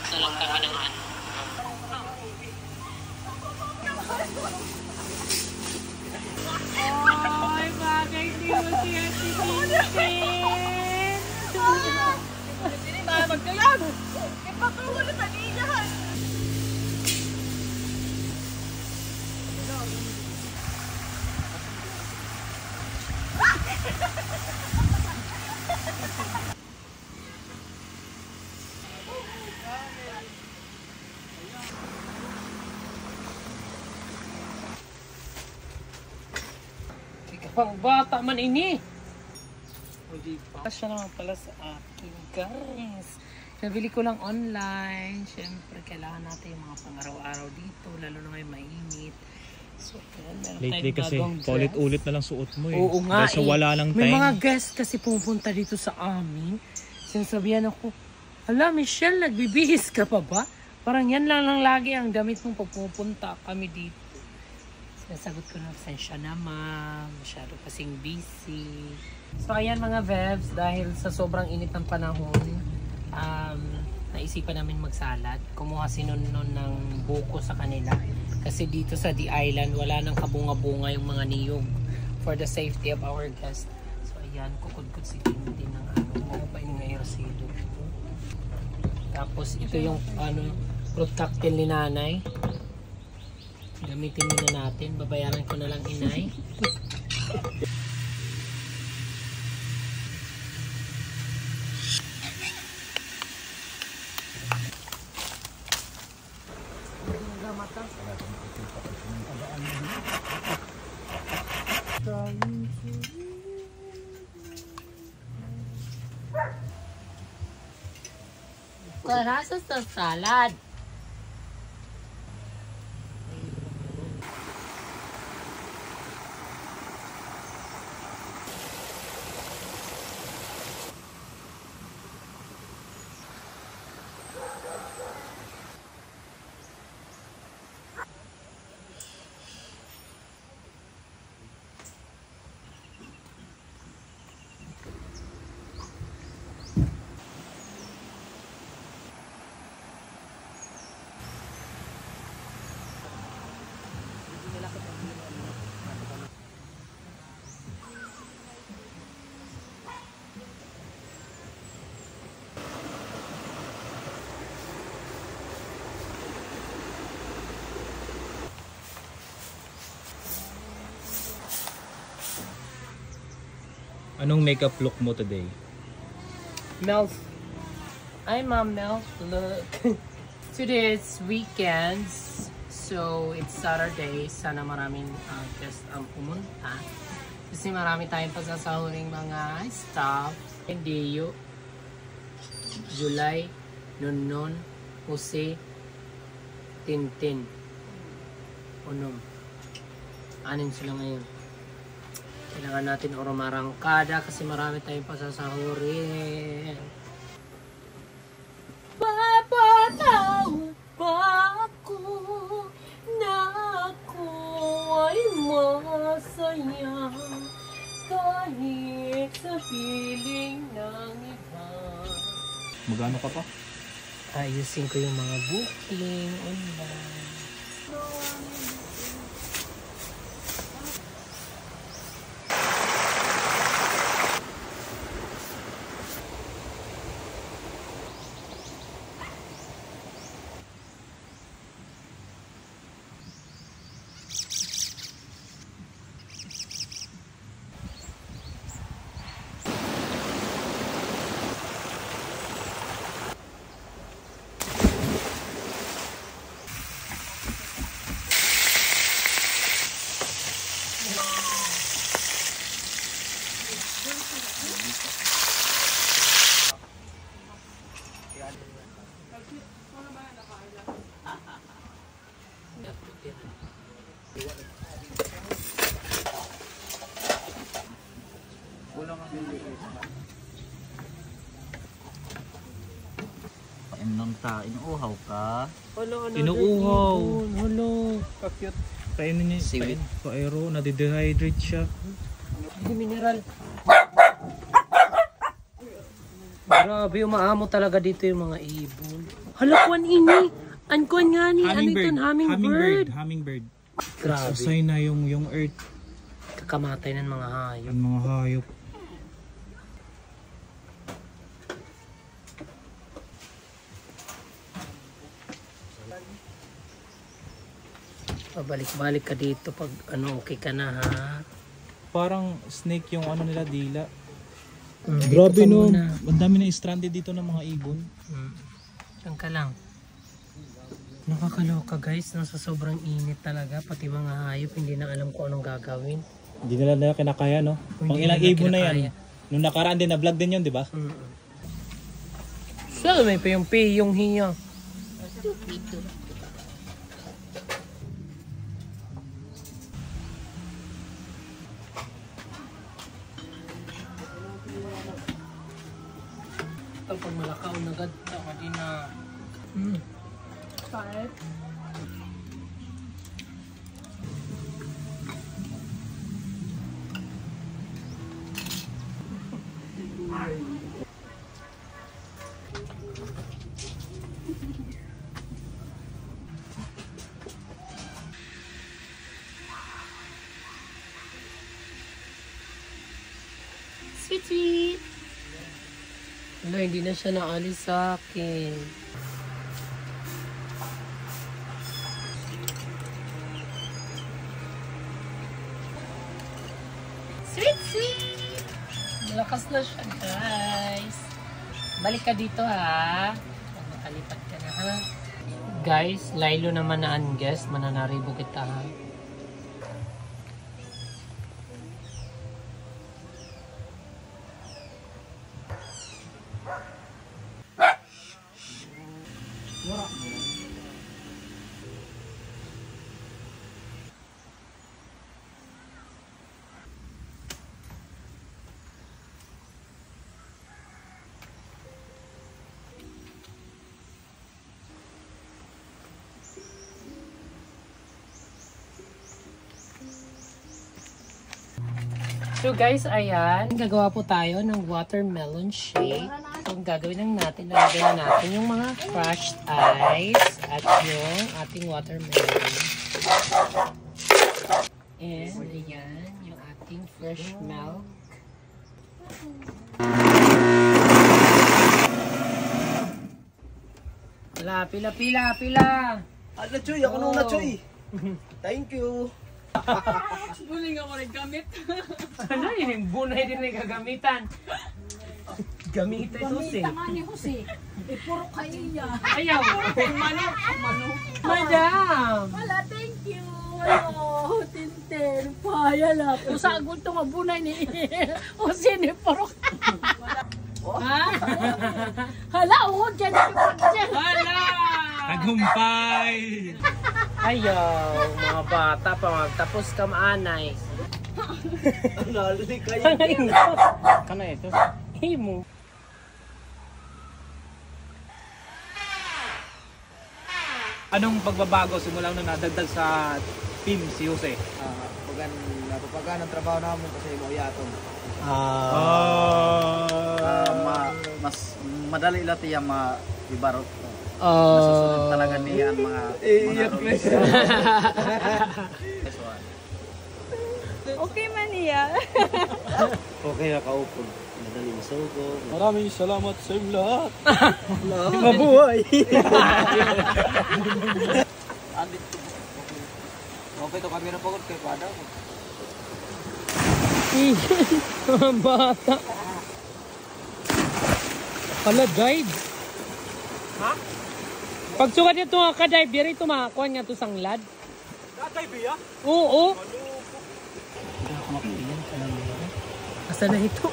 sa langka ng ano. Ay, bagay si Lucia si Vincent. Hindi ba magkalag? Ipatuloy na panigahan. Pang bata man ini. Hindi pa. Siya naman pala sa akin, guys. Nabili ko lang online. Siyempre, kailangan natin yung mga pang-araw-araw dito. Lalo na ngayon mainit. So, meron lately kasi, bagong paulit-ulit na lang suot mo eh. Oo nga dahil sa wala lang may time. mga guests kasi pumunta dito sa amin. Sinasabihan ako, ala Michelle, nagbibihis ka pa ba? Parang yan lang lagi ang damit mong pagpupunta kami dito. Sinasagot ko na, sensya na ma'am, masyado kasing busy. So ayan mga Vebs, dahil sa sobrang init ng panahon, naisipan namin magsalad. Kumuha si Nonon ng buko sa kanila. Kasi dito sa The Island, wala nang kabunga-bunga yung mga niyog for the safety of our guests. So ayan, kukudkod si Tintin ng ano, maupay ng aerosilo. Tapos ito yung fruit cocktail ni nanay. Gamitin muna natin. Babayaran ko na lang inay. Karasa sa salad. Anong makeup look mo today? Mel. Hi Mom Mel. Look. Today is weekends. So it's Saturday. Sana maraming guests ang pumunta. Kasi marami tayong pasasahuring mga staff. Diyo, July, Nonon, Jose, Tintin, Unom. Anin sila ngayon. Kailangan natin umarangkada kasi marami tayong pasasahurin. Papatawag pa ako na ako ay masaya kahit sa piling ng iba. Magano ka pa? Ayusin ko yung mga booking online. Inuuhaw ka? Inuuhaw. Hello. Cute. Kainin niya. Kain. Paero. Nadidehydrate siya. Hindi mineral. Grabe, umaamo talaga dito yung mga ibon. Halakuan ini. Ankuan nga ni. Ano ito? Hummingbird. Hummingbird. Grabe. Susay na yung earth. Kakamatay ng mga hayop. Yung mga hayop. Pabalik-balik ka dito pag ano okay ka na ha. Parang snake yung ano nila dila. dito Grabe ka no. muna. Ang dami na stranded dito ng mga ibon. Diyan ka lang. Nakakaloka guys, nasa sobrang init talaga. Pati mga hayop hindi na alam kung anong gagawin. Hindi nila kinakaya no. Pang Hindi ilang nila ibon na yan. kinakaya. Nung nakaraan din na vlog din yun, di ba? So may piyong hiya. Pag malakaw nagad ako din na. Five. Sweet sweet. Wala, hindi na siya naalis sa akin. Sweet sweet. Malakas na siya guys. Balik ka dito ha. Pag makalipat ka na ha. Guys, Lilo naman na guest. Mananaribo kita ha. So guys, ayan. Gagawa po tayo ng watermelon shake. So ang gagawin lang natin, lalagyan na natin yung mga crushed ice at yung ating watermelon. And ayan, yung ating fresh milk. Pila. Ala, Choy. Ako nung na-Choy. Thank you. Buling ako rin gamit. Ano yun? Bunay din na gagamitan. Gamitan ito si. Tanga ni Jose. Puro kayo niya. Ayaw. Manok. Madam. Wala, thank you. Ano, tintin. Payala. Usagol ito mabunay ni Jose ni puro. Hala, uhod dyan. Hala! Tagumpay! Ayaw, mga bata pa magtapos ka maanay. Nalali kayo. Kana ito? Himo. Anong pagbabago simula nung nadagdag sa team si Jose? Napapagaan ang trabaho namin kasi mauyatong. Mas madali lang yung mga ibarot. Nasusunod talaga niya ang mga rules. Okay man niya. Okay na kaupon. Madali masugo. Maraming salamat sa inyo lahat. Mabuhay! Okay to kami na pagod kay Pada. Mga bata. Pala, dive. Ha? Pag sukat nito nga ka-dive, diri ito makakuha nga ito sanglad. Ka-dive ya? Oo. Hindi ako mapiyan. Asa na ito?